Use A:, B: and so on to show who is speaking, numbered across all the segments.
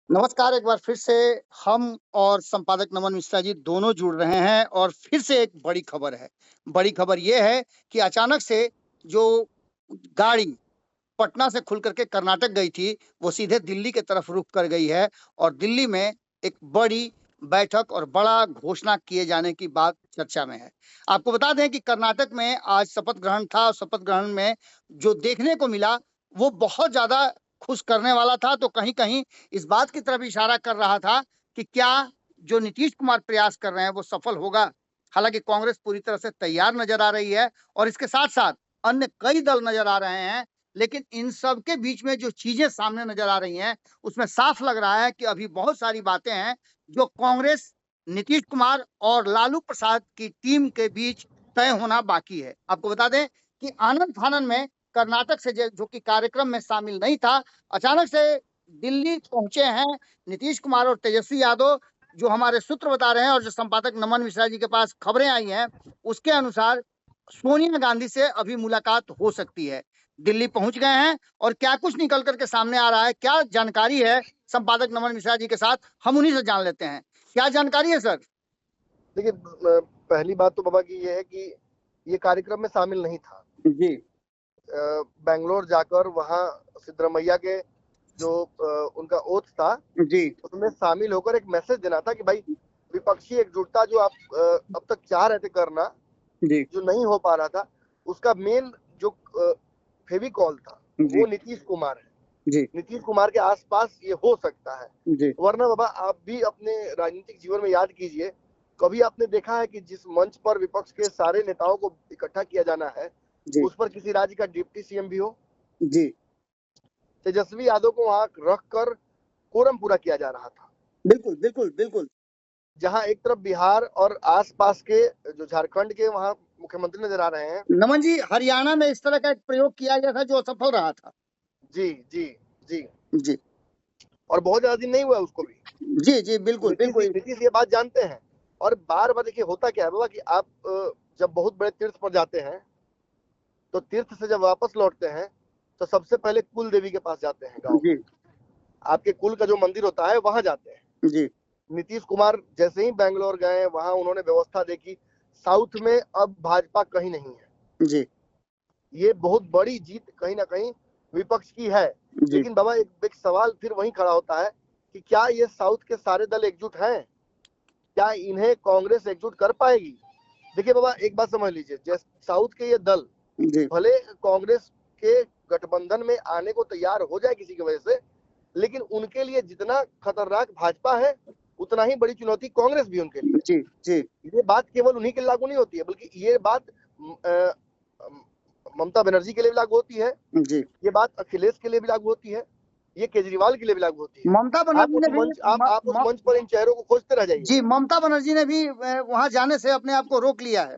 A: नमस्कार, एक बार फिर से हम और संपादक नमन मिश्रा जी दोनों जुड़ रहे हैं और फिर से एक बड़ी खबर है। बड़ी खबर ये है कि अचानक से जो गाड़ी पटना से खुल कर के कर्नाटक गई थी, वो सीधे दिल्ली की तरफ रुख कर गई है और दिल्ली में एक बड़ी बैठक और बड़ा घोषणा किए जाने की बात चर्चा में है। आपको बता दें कि कर्नाटक में आज शपथ ग्रहण था और शपथ ग्रहण में जो देखने को मिला, वो बहुत ज़्यादा खुश करने वाला था। तो कहीं-कहीं इस बात की तरफ इशारा कर रहा था कि क्या जो नीतीश कुमार प्रयास कर रहे हैं, वो सफल होगा? हालाँकि कांग्रेस पूरी तरह से तैयार नज़र आ रही है और इसके साथ-साथ अन्य कई दल नज़र आ रहे हैं। लेकिन इन सब के बीच में जो चीजें सामने नजर आ रही हैं, उसमें साफ लग रहा है कि अभी बहुत सारी बातें हैं जो कांग्रेस, नीतीश कुमार और लालू प्रसाद की टीम के बीच तय होना बाकी है। आपको बता दें कि आनंद-फानन में कर्नाटक से जो कि कार्यक्रम में शामिल नहीं था, अचानक से दिल्ली पहुंचे हैं नीतीश कुमार और तेजस्वी यादव। जो हमारे सूत्र बता रहे हैं और जो संपादक नमन मिश्रा जी के पास खबरें आई हैं, उसके अनुसार सोनिया गांधी से अभी मुलाकात हो सकती है। दिल्ली पहुंच गए हैं और क्या कुछ निकल करके सामने आ रहा है, क्या जानकारी है संपादक नमन मिश्रा जी के साथ, हम उन्हीं से जान लेते हैं। क्या जानकारी है सर?
B: देखिए, पहली बात तो बाबा की ये है कि ये कार्यक्रम में शामिल नहीं था।
A: जी।
B: बैंगलोर जाकर वहाँ सिद्धरमैया के जो उनका ओथ था,
A: जी।
B: उसमें शामिल होकर एक मैसेज देना था कि भाई विपक्षी एकजुटता जो आप अब तक चाह रहे थे करना,
A: जी।
B: जो नहीं हो पा रहा था, उसका मेन जो फेविकॉल था
A: जी।
B: वो नीतीश कुमार है।
A: जी।
B: नीतीश कुमार के आसपास ये हो सकता है।
A: जी।
B: वरना बाबा आप भी अपने राजनीतिक जीवन में याद कीजिए, कभी आपने देखा है कि जिस मंच पर विपक्ष के सारे नेताओं को इकट्ठा किया जाना है,
A: जी।
B: उस पर किसी राज्य का डिप्टी सीएम भी हो?
A: जी।
B: तेजस्वी यादव को वहां रख कर कोरम पूरा किया जा रहा था,
A: बिल्कुल, बिल्कुल, बिल्कुल।
B: जहां एक तरफ बिहार और आसपास के जो झारखंड के वहां मुख्यमंत्री नजर आ रहे हैं।
A: नमन जी, हरियाणा में इस तरह का एक प्रयोग किया गया था जो असफल रहा था।
B: जी, जी, जी।
A: जी।
B: और बहुत ज्यादा दिन नहीं हुआ उसको भी।
A: जी। जी। बिल्कुल,
B: नीतीश
A: बिल्कुल।
B: नीतीश ये बात जानते हैं। और बार बार देखिए होता क्या है बाबा कि आप जब बहुत बड़े तीर्थ पर जाते हैं, तो तीर्थ से जब वापस लौटते हैं, तो सबसे पहले कुल देवी के पास जाते हैं गांव में।
A: जी।
B: आपके कुल का जो मंदिर होता है वहां जाते हैं।
A: जी।
B: नीतीश कुमार जैसे ही बैंगलोर गए, वहां उन्होंने व्यवस्था देखी। साउथ में अब भाजपा कहीं नहीं है।
A: जी।
B: ये बहुत बड़ी जीत कहीं ना कहीं विपक्ष की है।
A: जी।
B: लेकिन बाबा एक सवाल फिर वहीं खड़ा होता है कि क्या ये साउथ के सारे दल एकजुट हैं? क्या इन्हें कांग्रेस एकजुट कर पाएगी? देखिए बाबा, एक बात समझ लीजिए, जैसे साउथ के ये दल
A: जी।
B: भले कांग्रेस के गठबंधन में आने को तैयार हो जाए किसी की वजह से, लेकिन उनके लिए जितना खतरनाक भाजपा है, उतना ही बड़ी चुनौती कांग्रेस भी उनके लिए
A: जी। जी।
B: है। ये बात केवल उन्हीं के लागू नहीं होती है, बल्कि ये बात ममता बनर्जी के लिए भी लागू होती है।
A: जी।
B: ये बात अखिलेश के लिए भी लागू होती है। ये केजरीवाल के लिए भी लागू होती है।
A: ममता बनर्जी ने भी
B: आप उस मंच पर इन चेहरों को खोजते रह जाइए।
A: जी, ममता बनर्जी ने भी वहां जाने से अपने आप को रोक लिया है।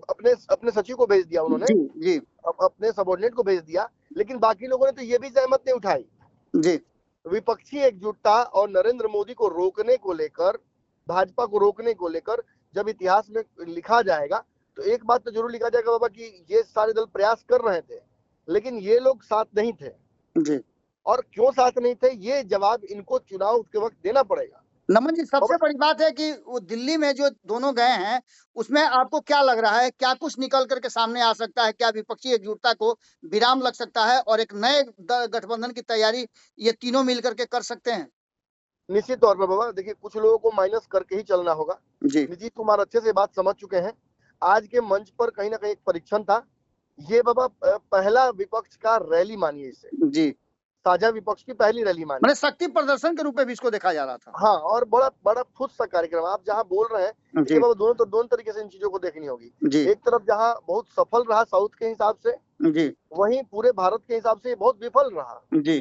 B: अपने अपने सचिव को भेज दिया उन्होंने,
A: जी। जी।
B: अपने सबॉर्डिनेट को भेज दिया। लेकिन बाकी लोगों ने तो ये भी जहमत नहीं उठाई।
A: जी।
B: विपक्षी एकजुटता और नरेंद्र मोदी को रोकने को लेकर, भाजपा को रोकने को लेकर जब इतिहास में लिखा जाएगा, तो एक बात तो जरूर लिखा जाएगा बाबा कि ये सारे दल प्रयास कर रहे थे, लेकिन ये लोग साथ नहीं थे।
A: जी।
B: और क्यों साथ नहीं थे, ये जवाब इनको चुनाव के वक्त देना पड़ेगा।
A: नमन जी, सबसे
B: बाबा
A: बड़ी बात है कि वो दिल्ली में जो दोनों गए हैं, उसमें आपको क्या लग रहा है? क्या कुछ निकल कर के सामने आ सकता है? क्या विपक्षी एकजुटता को विराम लग सकता है और एक नए गठबंधन की तैयारी ये तीनों मिल करके कर सकते हैं?
B: निश्चित तौर पर बाबा देखिए, कुछ लोगों को माइनस करके ही चलना होगा।
A: जी।
B: नीतीश कुमार अच्छे से बात समझ चुके हैं। आज के मंच पर कहीं ना कहीं एक परीक्षण था। ये बाबा पहला विपक्ष का रैली मानिए इसे,
A: जी।
B: साझा विपक्ष की पहली रैली मानिए।
A: मैंने शक्ति प्रदर्शन के रूप में भी इसको देखा जा रहा था।
B: हाँ, और बड़ा बड़ा खुद सा कार्यक्रम आप जहाँ बोल रहे हैं। देखिए
A: जी।
B: बाबा, दोनों तरीके से इन चीजों को देखनी होगी।
A: जी।
B: एक तरफ जहाँ बहुत सफल रहा साउथ के हिसाब से,
A: जी।
B: वहीं पूरे भारत के हिसाब से ये बहुत विफल रहा।
A: जी।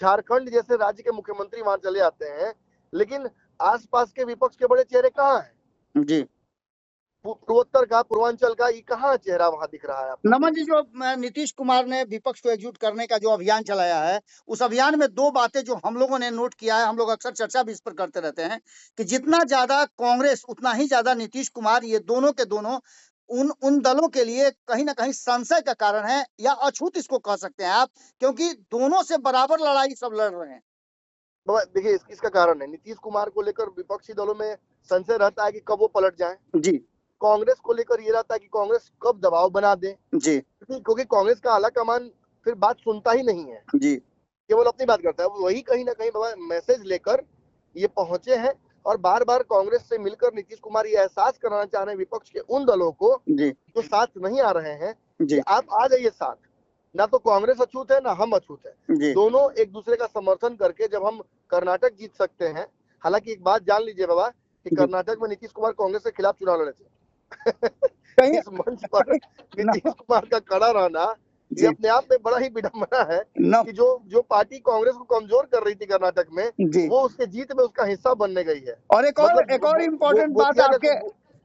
B: झारखंड जैसे राज्य के मुख्यमंत्री वहां चले आते हैं, लेकिन आसपास के विपक्ष के बड़े चेहरे कहाँ हैं?
A: जी।
B: पूर्वोत्तर का, पूर्वांचल का, ये कहाँ चेहरा वहां दिख रहा है आपको?
A: नमन जी, जो नीतीश कुमार ने विपक्ष को एकजुट करने का जो अभियान चलाया है, उस अभियान में 2 बातें जो हम लोगों ने नोट किया है, हम लोग अक्सर चर्चा भी इस पर करते रहते हैं कि जितना ज़्यादा कांग्रेस, उतना ही ज़्यादा नीतीश कुमार, ये दोनों के दोनों उन उन दलों के लिए कहीं न कहीं संशय का कारण है या अछूत इसको कह सकते हैं आप, क्योंकि दोनों से बराबर लड़ाई सब लड़ रहे हैं।
B: बाबा देखिए इसका कारण है, नीतीश कुमार को लेकर विपक्षी दलों में संशय रहता है कि कब वो पलट जाएं।
A: जी
B: कांग्रेस को लेकर ये रहता है कि कांग्रेस कब दबाव बना दे,
A: जी
B: क्योंकि कांग्रेस का आला कमान फिर बात सुनता ही नहीं है,
A: जी
B: केवल अपनी बात करता है। वही कहीं ना कहीं बाबा मैसेज लेकर ये पहुंचे हैं और बार बार कांग्रेस से मिलकर नीतीश कुमार ये एहसास कराना चाह रहे हैं विपक्ष के उन दलों को
A: जी
B: जो साथ नहीं आ रहे हैं कि
A: जी
B: आप आ जाइए साथ। ना तो कांग्रेस अछूत है ना हम अछूत है,
A: जी
B: दोनों एक दूसरे का समर्थन करके जब हम कर्नाटक जीत सकते हैं। हालांकि एक बात जान लीजिए बाबा कि
A: जी।
B: कर्नाटक में नीतीश कुमार कांग्रेस के खिलाफ चुनाव लड़े थे
A: कहीं
B: इस मंच पर नीतीश
A: न,
B: कुमार का खड़ा रहना ये
A: जी
B: अपने आप में बड़ा ही विडंबना है
A: न,
B: कि जो पार्टी कांग्रेस को कमजोर कर रही थी कर्नाटक में,
A: जी।
B: वो उसके जीत में उसका हिस्सा बनने गई है।
A: और एक और इम्पोर्टेंट बात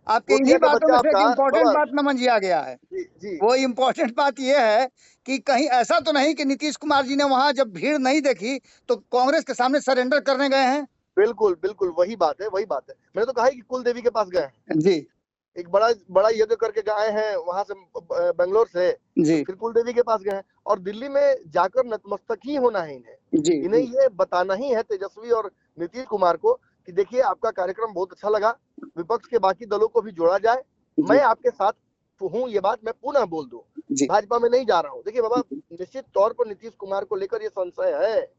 A: आपके इन्हीं
B: गोतिया का
A: बातों
B: बच्चा
A: में से एक
B: आपका
A: इम्पोर्टेंट
B: बाबा।
A: बात नमन जी आ गया है।
B: जी जी
A: वो इम्पोर्टेंट बात ये है कि कहीं ऐसा तो नहीं कि नीतीश कुमार जी ने वहां जब भीड़ नहीं देखी तो कांग्रेस के सामने सरेंडर करने गए हैं।
B: बिल्कुल बिल्कुल वही बात है, वही बात है। मैंने तो कहा है कि कुल देवी के पास गए हैं,
A: जी
B: एक बड़ा बड़ा यज्ञ करके गए हैं वहां से बेंगलोर से,
A: जी
B: फिर कुल देवी के पास गए हैं और दिल्ली में जाकर नतमस्तक ही होना है इन्हें।
A: जी
B: इन्हें
A: जी
B: ये बताना ही है तेजस्वी और नीतीश कुमार को कि देखिए आपका कार्यक्रम बहुत अच्छा लगा, विपक्ष के बाकी दलों को भी जोड़ा जाए, मैं
A: जी
B: आपके साथ हूँ, ये बात मैं पुनः बोल दूं,
A: जी
B: भाजपा में नहीं जा रहा हूँ। देखिए बाबा निश्चित तौर पर नीतीश कुमार को लेकर ये संशय है।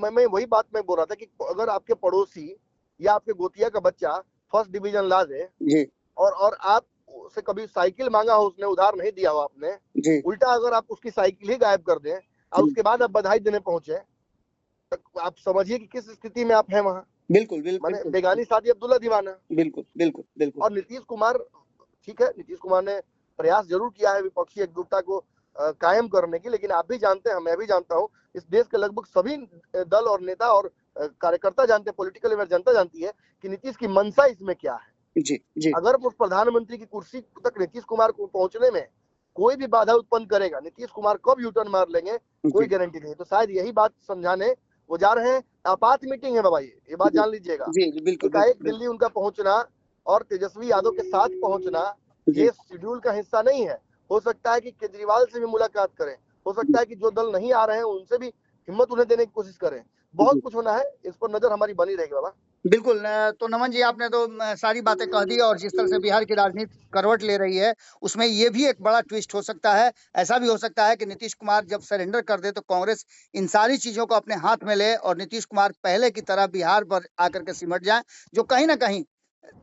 B: मैं वही बात मैं बोल रहा था कि अगर आपके पड़ोसी या आपके गोतिया का बच्चा फर्स्ट डिवीजन ला दे
A: जी
B: और आप से कभी साइकिल मांगा हो, उसने उधार नहीं दिया हो आपने,
A: जी
B: उल्टा अगर आप उसकी साइकिल ही गायब कर दें और उसके बाद आप बधाई देने पहुंचे, तो आप समझिए कि किस स्थिति में आप हैं वहां।
A: बिल्कुल बिल्कुल
B: माने
A: बिल्कुल
B: बेगानी शादी अब्दुल्ला दीवाना।
A: बिल्कुल बिल्कुल बिल्कुल
B: और नीतीश कुमार, ठीक है, नीतीश कुमार ने प्रयास जरूर किया है विपक्षी एकजुटता को कायम करने की, लेकिन आप भी जानते हैं, मैं भी जानता हूं, इस देश के लगभग सभी दल और नेता और कार्यकर्ता जानते हैं, पॉलिटिकल अवेयर जनता जानती है कि नीतीश की मंशा इसमें क्या है।
A: जी जी
B: अगर उस प्रधानमंत्री की कुर्सी तक नीतीश कुमार को पहुंचने में कोई भी बाधा उत्पन्न करेगा, नीतीश कुमार कब यूटर्न मार लेंगे कोई
A: जी
B: गारंटी नहीं। तो शायद यही बात समझाने वो जा रहे हैं। आपात मीटिंग है बाबा, ये बात
A: जी
B: जान लीजिएगा।
A: जी जी बिल्कुल
B: एकाएक
A: बिल्कुल
B: दिल्ली उनका पहुंचना और तेजस्वी यादव के साथ पहुंचना
A: जी
B: ये शेड्यूल का हिस्सा नहीं है। हो सकता है कि केजरीवाल से भी मुलाकात करें, हो सकता है कि जो दल नहीं आ रहे हैं उनसे भी हिम्मत उन्हें देने की कोशिश करें। बहुत
A: जी
B: कुछ होना है, इस पर नजर हमारी बनी रहेगी बाबा।
A: बिल्कुल तो नमन जी आपने तो सारी बातें कह दी और जिस तरह से बिहार की राजनीति करवट ले रही है उसमें ये भी एक बड़ा ट्विस्ट हो सकता है। ऐसा भी हो सकता है कि नीतीश कुमार जब सरेंडर कर दे तो कांग्रेस इन सारी चीजों को अपने हाथ में ले और नीतीश कुमार पहले की तरह बिहार पर आकर के सिमट जाए, जो कहीं ना कहीं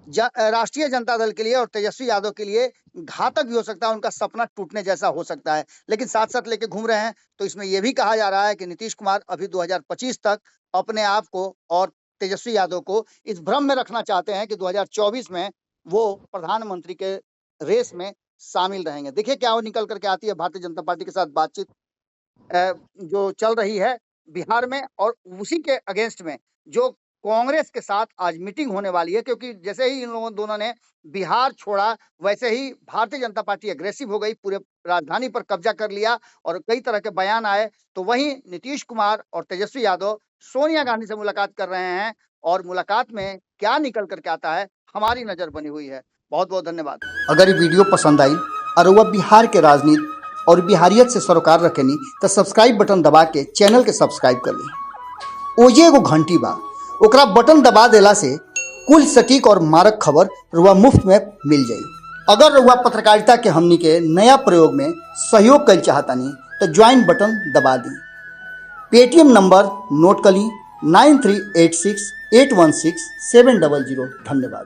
A: राष्ट्रीय जनता दल के लिए और तेजस्वी यादव के लिए घातक भी हो सकता है, उनका सपना टूटने जैसा हो सकता है। लेकिन साथ साथ लेके घूम रहे हैं तो इसमें यह भी कहा जा रहा है कि नीतीश कुमार अभी 2025 तक अपने आप को और तेजस्वी यादव को इस भ्रम में रखना चाहते हैं कि 2024 में वो प्रधानमंत्री के रेस में शामिल रहेंगे। देखिए क्या वो निकल करके आती है। भारतीय जनता पार्टी के साथ बातचीत जो चल रही है बिहार में और उसी के अगेंस्ट में जो कांग्रेस के साथ आज मीटिंग होने वाली है, क्योंकि जैसे ही इन लोगों दोनों ने बिहार छोड़ा वैसे ही भारतीय जनता पार्टी एग्रेसिव हो गई, पूरे राजधानी पर कब्जा कर लिया और कई तरह के बयान आए। तो वहीं नीतीश कुमार और तेजस्वी यादव सोनिया गांधी से मुलाकात कर रहे हैं और मुलाकात में क्या निकल करके आता है हमारी नजर बनी हुई है। बहुत बहुत धन्यवाद। अगर ये वीडियो पसंद आई और वह बिहार के राजनीति और बिहारियत से सरोकार रखेनी तो सब्सक्राइब बटन दबा के चैनल के सब्सक्राइब कर ली। ओजे एगो घंटी बा, ओकरा बटन दबा देला से कुल सटीक और मारक खबर रुआ मुफ्त में मिल जाई। अगर रुआ पत्रकारिता के हमनी के नया प्रयोग में सहयोग कर चाहतानी तो ज्वाइन बटन दबा दी। पेटीएम नंबर नोट कर ली 9386816700। धन्यवाद।